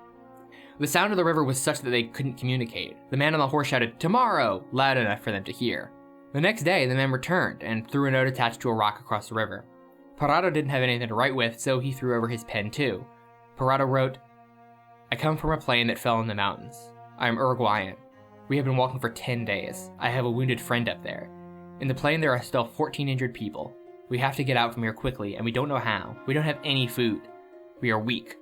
[SPEAKER 1] The sound of the river was such that they couldn't communicate. The man on the horse shouted, "Tomorrow!" loud enough for them to hear. The next day, the men returned and threw a note attached to a rock across the river. Parado didn't have anything to write with, so he threw over his pen too. Parado wrote, "I come from a plane that fell in the mountains. I am Uruguayan. We have been walking for 10 days. I have a wounded friend up there. In the plane there are still 14 injured people. We have to get out from here quickly, and we don't know how. We don't have any food. We are weak.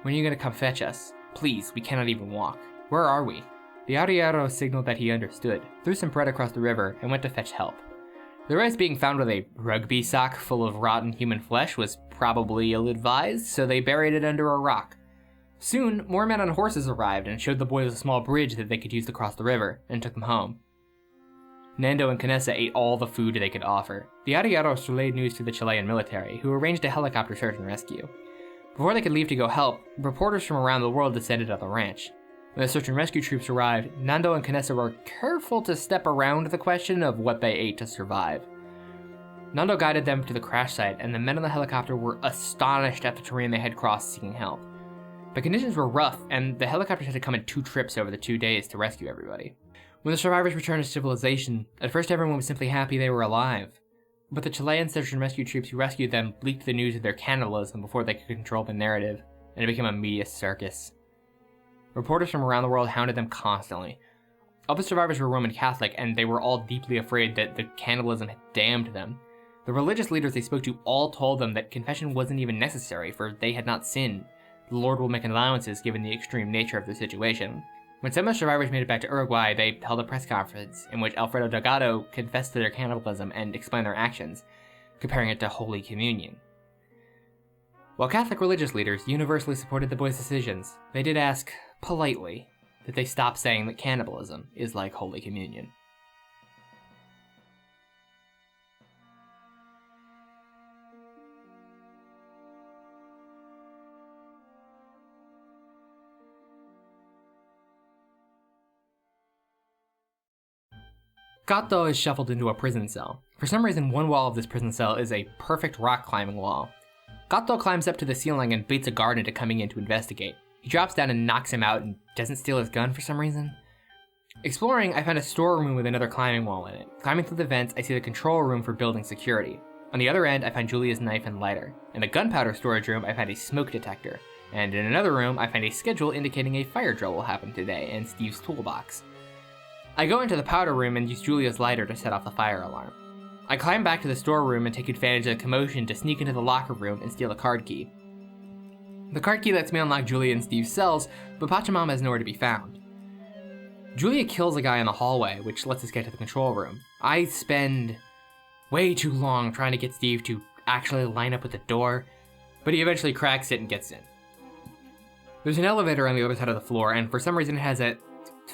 [SPEAKER 1] When are you going to come fetch us? Please, we cannot even walk. Where are we?" The arriero signaled that he understood, threw some bread across the river, and went to fetch help. The rest being found with a rugby sock full of rotten human flesh was probably ill-advised, so they buried it under a rock. Soon, more men on horses arrived and showed the boys a small bridge that they could use to cross the river, and took them home. Nando and Canessa ate all the food they could offer. The arrieros relayed news to the Chilean military, who arranged a helicopter search and rescue. Before they could leave to go help, reporters from around the world descended on the ranch. When the search and rescue troops arrived, Nando and Canessa were careful to step around the question of what they ate to survive. Nando guided them to the crash site, and the men on the helicopter were astonished at the terrain they had crossed seeking help. The conditions were rough, and the helicopters had to come in 2 trips over the 2 days to rescue everybody. When the survivors returned to civilization, at first everyone was simply happy they were alive. But the Chilean search and rescue troops who rescued them leaked the news of their cannibalism before they could control the narrative, and it became a media circus. Reporters from around the world hounded them constantly. All the survivors were Roman Catholic, and they were all deeply afraid that the cannibalism had damned them. The religious leaders they spoke to all told them that confession wasn't even necessary, for they had not sinned. The Lord will make allowances given the extreme nature of the situation. When some of the survivors made it back to Uruguay, they held a press conference in which Alfredo Delgado confessed to their cannibalism and explained their actions, comparing it to Holy Communion. While Catholic religious leaders universally supported the boys' decisions, they did ask, politely, that they stop saying that cannibalism is like Holy Communion. Kato is shuffled into a prison cell. For some reason, one wall of this prison cell is a perfect rock climbing wall. Kato climbs up to the ceiling and baits a guard into coming in to investigate. He drops down and knocks him out and doesn't steal his gun for some reason. Exploring, I found a storeroom with another climbing wall in it. Climbing through the vents, I see the control room for building security. On the other end, I find Julia's knife and lighter. In the gunpowder storage room, I find a smoke detector. And in another room, I find a schedule indicating a fire drill will happen today and Steve's toolbox. I go into the powder room and use Julia's lighter to set off the fire alarm. I climb back to the storeroom and take advantage of the commotion to sneak into the locker room and steal a card key. The card key lets me unlock Julia and Steve's cells, but Pachamama is nowhere to be found. Julia kills a guy in the hallway, which lets us get to the control room. I spend way too long trying to get Steve to actually line up with the door, but he eventually cracks it and gets in. There's an elevator on the other side of the floor, and for some reason it has a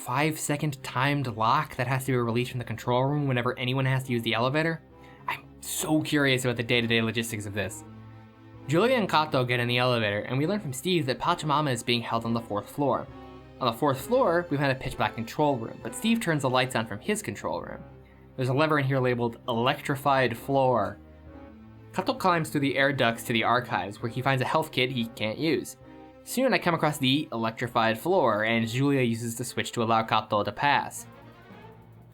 [SPEAKER 1] 5-second timed lock that has to be released from the control room whenever anyone has to use the elevator. I'm so curious about the day-to-day logistics of this. Julia and Kato get in the elevator, and we learn from Steve that Pachamama is being held on the 4th floor. On the 4th floor, we find a pitch-black control room, but Steve turns the lights on from his control room. There's a lever in here labeled electrified floor. Kato climbs through the air ducts to the archives, where he finds a health kit he can't use. Soon I come across the electrified floor, and Julia uses the switch to allow Kato to pass.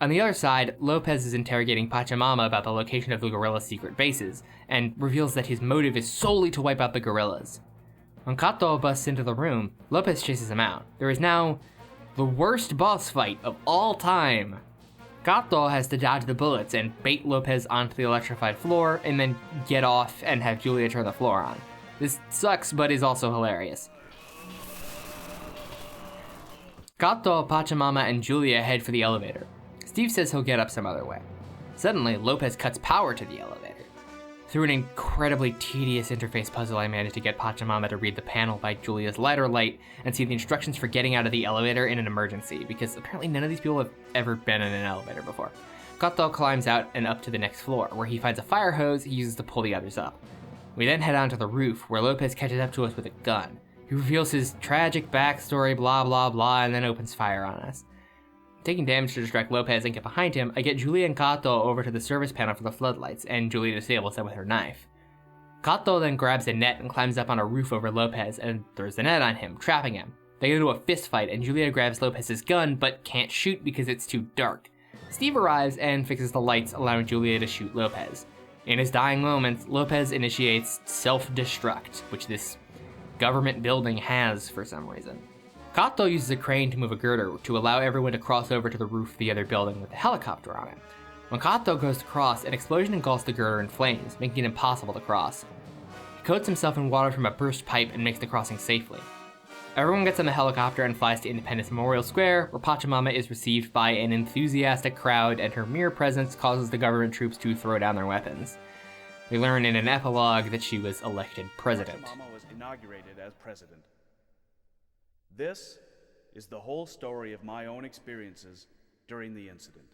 [SPEAKER 1] On the other side, Lopez is interrogating Pachamama about the location of the gorilla's secret bases, and reveals that his motive is solely to wipe out the gorillas. When Kato busts into the room, Lopez chases him out. There is now the worst boss fight of all time. Kato has to dodge the bullets and bait Lopez onto the electrified floor, and then get off and have Julia turn the floor on. This sucks, but is also hilarious. Kato, Pachamama, and Julia head for the elevator. Steve says he'll get up some other way. Suddenly, Lopez cuts power to the elevator. Through an incredibly tedious interface puzzle, I managed to get Pachamama to read the panel by Julia's lighter light and see the instructions for getting out of the elevator in an emergency, because apparently none of these people have ever been in an elevator before. Kato climbs out and up to the next floor, where he finds a fire hose he uses to pull the others up. We then head onto the roof, where Lopez catches up to us with a gun. He reveals his tragic backstory, blah blah blah, and then opens fire on us. Taking damage to distract Lopez and get behind him, I get Julia and Kato over to the service panel for the floodlights, and Julia disables them with her knife. Kato then grabs a net and climbs up on a roof over Lopez and throws the net on him, trapping him. They get into a fist fight, and Julia grabs Lopez's gun, but can't shoot because it's too dark. Steve arrives and fixes the lights, allowing Julia to shoot Lopez. In his dying moments, Lopez initiates self-destruct, which this government building has for some reason. Kato uses a crane to move a girder to allow everyone to cross over to the roof of the other building with a helicopter on it. When Kato goes to cross, an explosion engulfs the girder in flames, making it impossible to cross. He coats himself in water from a burst pipe and makes the crossing safely. Everyone gets on the helicopter and flies to Independence Memorial Square, where Pachamama is received by an enthusiastic crowd, and her mere presence causes the government troops to throw down their weapons. We learn in an epilogue that she was elected president.
[SPEAKER 6] Pachamama was inaugurated as president. This is the whole story of my own experiences during the incident.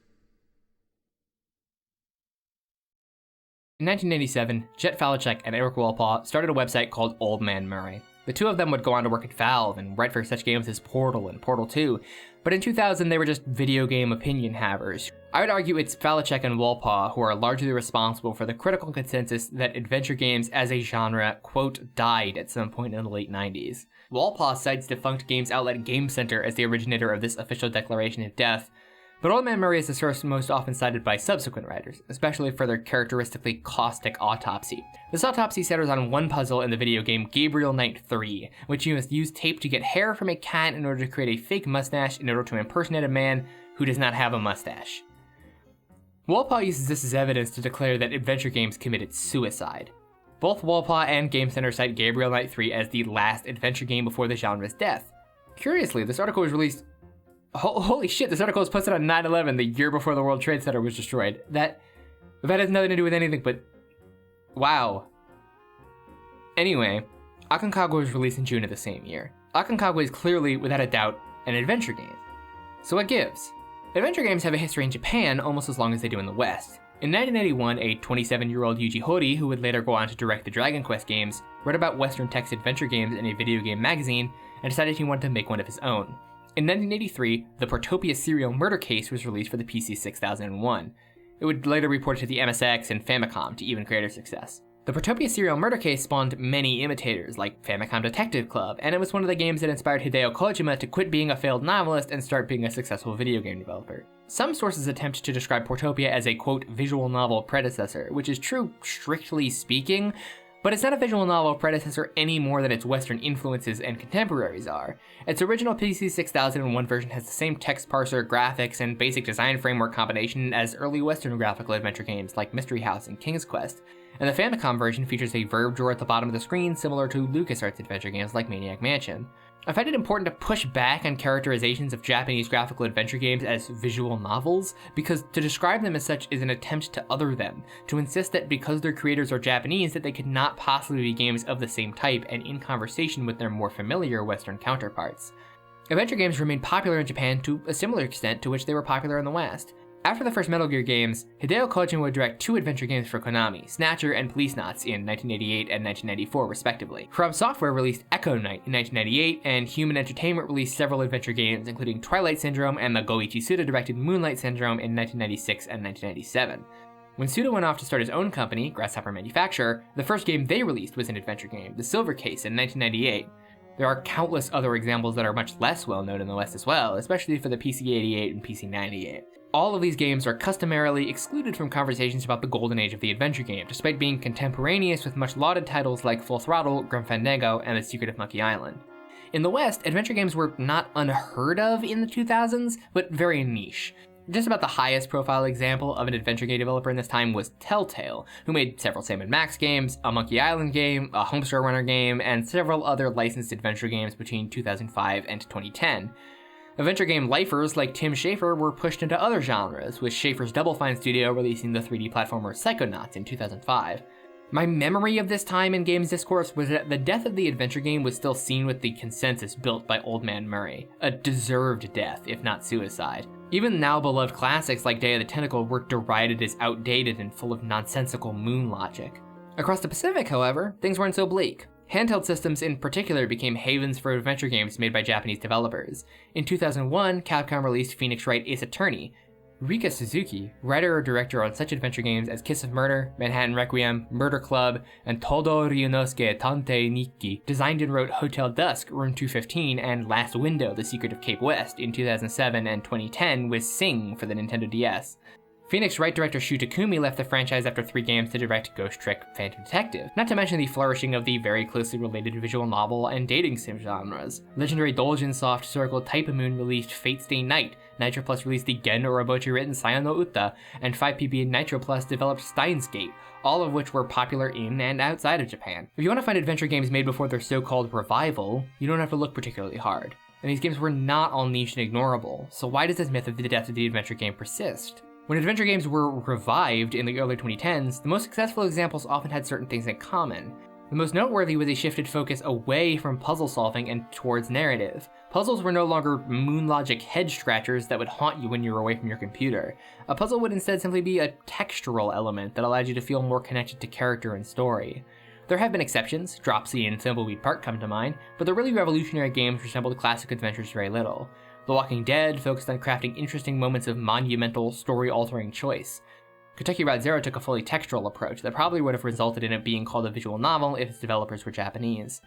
[SPEAKER 1] In 1987, Jet Falachek and Eric Wolpaw started a website called Old Man Murray. The two of them would go on to work at Valve and write for such games as Portal and Portal 2, but in 2000 they were just video game opinion havers. I would argue it's Falachek and Wolpaw who are largely responsible for the critical consensus that adventure games as a genre, quote, died at some point in the late 90s. Wolpaw cites defunct games outlet Game Center as the originator of this official declaration of death, but Old Man Murray is the source most often cited by subsequent writers, especially for their characteristically caustic autopsy. This autopsy centers on one puzzle in the video game Gabriel Knight 3, which you must use tape to get hair from a cat in order to create a fake mustache in order to impersonate a man who does not have a mustache. Wolpaw uses this as evidence to declare that adventure games committed suicide. Both Wolpaw and Game Center cite Gabriel Knight 3 as the last adventure game before the genre's death. Curiously, this article was released... Holy shit, this article was posted on 9/11, the year before the World Trade Center was destroyed. That has nothing to do with anything, but... wow. Anyway, Aconcagua was released in June of the same year. Aconcagua is clearly, without a doubt, an adventure game. So what gives? Adventure games have a history in Japan almost as long as they do in the West. In 1981, a 27-year-old Yuji Horii, who would later go on to direct the Dragon Quest games, read about Western text adventure games in a video game magazine and decided he wanted to make one of his own. In 1983, the Portopia serial murder case was released for the PC 6001. It would later be ported to the MSX and Famicom to even greater success. The Portopia serial murder case spawned many imitators, like Famicom Detective Club, and it was one of the games that inspired Hideo Kojima to quit being a failed novelist and start being a successful video game developer. Some sources attempt to describe Portopia as a, quote, visual novel predecessor, which is true strictly speaking, but it's not a visual novel predecessor any more than its Western influences and contemporaries are. Its original PC 6001 version has the same text parser, graphics, and basic design framework combination as early Western graphical adventure games like Mystery House and King's Quest, and the Famicom version features a verb drawer at the bottom of the screen similar to LucasArts adventure games like Maniac Mansion. I find it important to push back on characterizations of Japanese graphical adventure games as visual novels, because to describe them as such is an attempt to other them, to insist that because their creators are Japanese that they could not possibly be games of the same type and in conversation with their more familiar Western counterparts. Adventure games remained popular in Japan to a similar extent to which they were popular in the West. After the first Metal Gear games, Hideo Kojima would direct 2 adventure games for Konami, Snatcher and Policenauts in 1988 and 1994 respectively. From Software released Echo Knight in 1998, and Human Entertainment released several adventure games including Twilight Syndrome and the Goichi Suda directed Moonlight Syndrome in 1996 and 1997. When Suda went off to start his own company, Grasshopper Manufacturer, the first game they released was an adventure game, The Silver Case, in 1998. There are countless other examples that are much less well known in the West as well, especially for the PC-88 and PC-98. All of these games are customarily excluded from conversations about the golden age of the adventure game, despite being contemporaneous with much lauded titles like Full Throttle, Grim Fandango, and The Secret of Monkey Island. In the West, adventure games were not unheard of in the 2000s, but very niche. Just about the highest profile example of an adventure game developer in this time was Telltale, who made several Sam & Max games, a Monkey Island game, a Homestar Runner game, and several other licensed adventure games between 2005 and 2010. Adventure game lifers like Tim Schafer were pushed into other genres, with Schafer's Double Fine studio releasing the 3D platformer Psychonauts in 2005. My memory of this time in games discourse was that the death of the adventure game was still seen with the consensus built by Old Man Murray, a deserved death, if not suicide. Even now beloved classics like Day of the Tentacle were derided as outdated and full of nonsensical moon logic. Across the Pacific, however, things weren't so bleak. Handheld systems in particular became havens for adventure games made by Japanese developers. In 2001, Capcom released Phoenix Wright Ace Attorney. Rika Suzuki, writer or director on such adventure games as Kiss of Murder, Manhattan Requiem, Murder Club, and Todo Ryunosuke Tantei Nikki, designed and wrote Hotel Dusk, Room 215, and Last Window, The Secret of Cape West in 2007 and 2010 with Sing for the Nintendo DS. Phoenix Wright director Shu Takumi left the franchise after 3 games to direct Ghost Trick Phantom Detective, not to mention the flourishing of the very closely related visual novel and dating sim genres. Legendary Dolgen Soft Circle Type Moon released Fate Stay Night, Nitro Plus released the Gen Orobochi written Sayo no Uta, and 5PB and Nitro Plus developed Steins Gate, all of which were popular in and outside of Japan. If you want to find adventure games made before their so-called revival, you don't have to look particularly hard. And these games were not all niche and ignorable, so why does this myth of the death of the adventure game persist? When adventure games were revived in the early 2010s, the most successful examples often had certain things in common. The most noteworthy was a shifted focus away from puzzle solving and towards narrative. Puzzles were no longer moon logic head scratchers that would haunt you when you were away from your computer. A puzzle would instead simply be a textural element that allowed you to feel more connected to character and story. There have been exceptions, Dropsy and Thimbleweed Park come to mind, but the really revolutionary games resembled classic adventures very little. The Walking Dead focused on crafting interesting moments of monumental, story-altering choice. Kentucky Route Zero took a fully textural approach that probably would have resulted in it being called a visual novel if its developers were Japanese.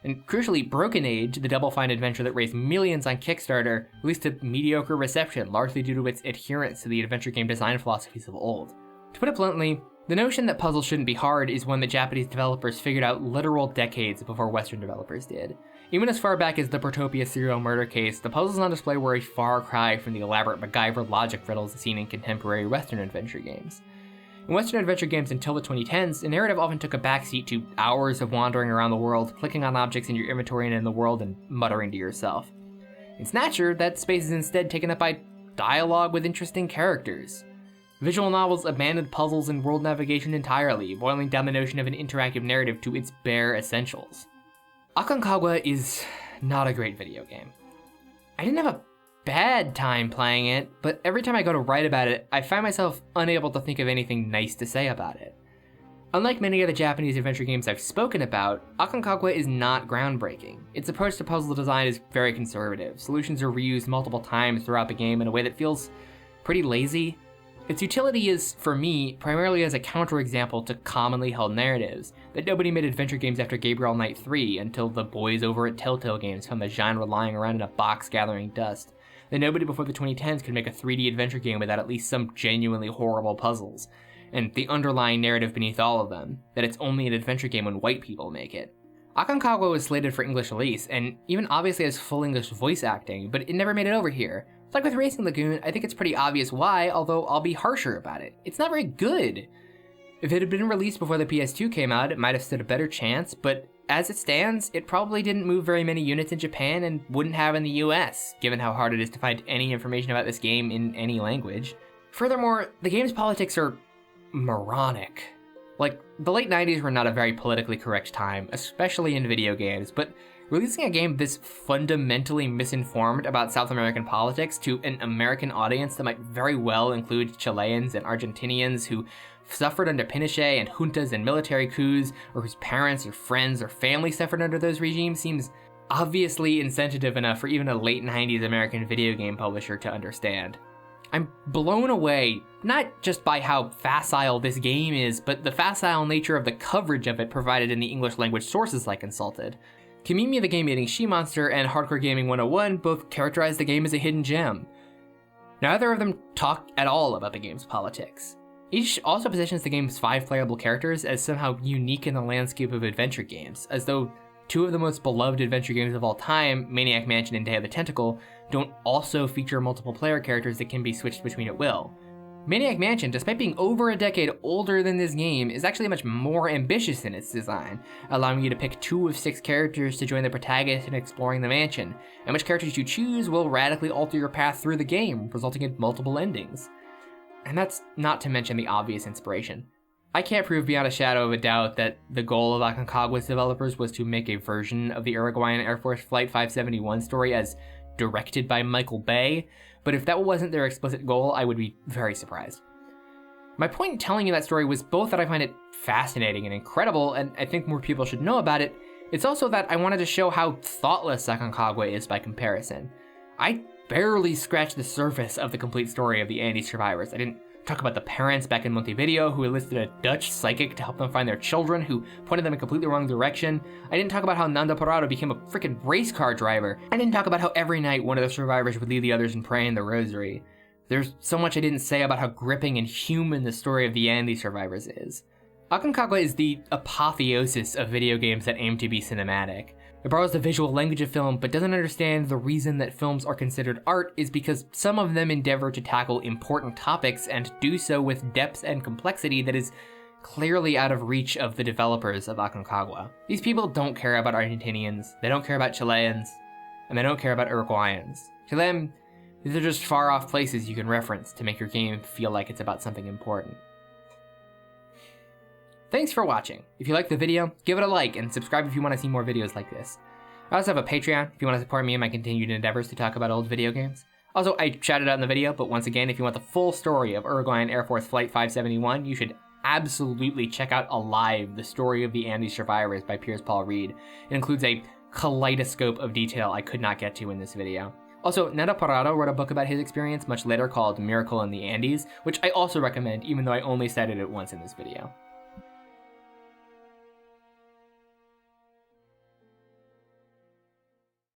[SPEAKER 1] And crucially, Broken Age, the Double Fine adventure that raised millions on Kickstarter, released a mediocre reception, largely due to its adherence to the adventure game design philosophies of old. To put it bluntly, the notion that puzzles shouldn't be hard is one that Japanese developers figured out literal decades before Western developers did. Even as far back as the Protopia serial murder case, the puzzles on display were a far cry from the elaborate MacGyver logic riddles seen in contemporary Western adventure games. In Western adventure games until the 2010s, the narrative often took a backseat to hours of wandering around the world, clicking on objects in your inventory and in the world, and muttering to yourself. In Snatcher, that space is instead taken up by dialogue with interesting characters. Visual novels abandoned puzzles and world navigation entirely, boiling down the notion of an interactive narrative to its bare essentials. Aconcagua is not a great video game. I didn't have a bad time playing it, but every time I go to write about it, I find myself unable to think of anything nice to say about it. Unlike many of the Japanese adventure games I've spoken about, Aconcagua is not groundbreaking. Its approach to puzzle design is very conservative. Solutions are reused multiple times throughout the game in a way that feels pretty lazy. Its utility is, for me, primarily as a counterexample to commonly held narratives, that nobody made adventure games after Gabriel Knight 3 until the boys over at Telltale Games found the genre lying around in a box gathering dust, that nobody before the 2010s could make a 3D adventure game without at least some genuinely horrible puzzles, and the underlying narrative beneath all of them, that it's only an adventure game when white people make it. Aconcagua was slated for English release, and even obviously has full English voice acting, but it never made it over here. Like with Racing Lagoon, I think it's pretty obvious why, although I'll be harsher about it. It's not very good. If it had been released before the PS2 came out, it might have stood a better chance, but as it stands, it probably didn't move very many units in Japan and wouldn't have in the US, given how hard it is to find any information about this game in any language. Furthermore, the game's politics are moronic. Like, the late 90s were not a very politically correct time, especially in video games, but releasing a game this fundamentally misinformed about South American politics to an American audience that might very well include Chileans and Argentinians who suffered under Pinochet and juntas and military coups, or whose parents or friends or family suffered under those regimes seems obviously insensitive enough for even a late 90s American video game publisher to understand. I'm blown away, not just by how facile this game is, but the facile nature of the coverage of it provided in the English language sources I consulted. Kimimi the Game-Eating She-Monster and Hardcore Gaming 101 both characterize the game as a hidden gem. Neither of them talk at all about the game's politics. Each also positions the game's 5 playable characters as somehow unique in the landscape of adventure games, as though 2 of the most beloved adventure games of all time, Maniac Mansion and Day of the Tentacle, don't also feature multiple player characters that can be switched between at will. Maniac Mansion, despite being over a decade older than this game, is actually much more ambitious in its design, allowing you to pick 2 of 6 characters to join the protagonist in exploring the mansion, and which characters you choose will radically alter your path through the game, resulting in multiple endings. And that's not to mention the obvious inspiration. I can't prove beyond a shadow of a doubt that the goal of Aconcagua's developers was to make a version of the Uruguayan Air Force Flight 571 story as directed by Michael Bay, but if that wasn't their explicit goal, I would be very surprised. My point in telling you that story was both that I find it fascinating and incredible, and I think more people should know about it. It's also that I wanted to show how thoughtless Aconcagua is by comparison. I barely scratched the surface of the complete story of the Andes survivors. I didn't talk about the parents back in Montevideo who enlisted a Dutch psychic to help them find their children who pointed them in completely wrong direction. I didn't talk about how Nando Parado became a freaking race car driver. I didn't talk about how every night one of the survivors would lead the others in praying the rosary. There's so much I didn't say about how gripping and human the story of the Andes survivors is. Aconcagua is the apotheosis of video games that aim to be cinematic. It borrows the visual language of film, but doesn't understand the reason that films are considered art is because some of them endeavor to tackle important topics and do so with depth and complexity that is clearly out of reach of the developers of Aconcagua. These people don't care about Argentinians, they don't care about Chileans, and they don't care about Uruguayans. To them, these are just far off places you can reference to make your game feel like it's about something important. Thanks for watching. If you liked the video, give it a like and subscribe if you want to see more videos like this. I also have a Patreon if you want to support me in my continued endeavors to talk about old video games. Also, I shouted out in the video, but once again, if you want the full story of Uruguayan Air Force Flight 571, you should absolutely check out Alive, the story of the Andes survivors by Piers Reid. It includes a kaleidoscope of detail I could not get to in this video. Also, Nando Parado wrote a book about his experience much later called Miracle in the Andes, which I also recommend even though I only cited it once in this video.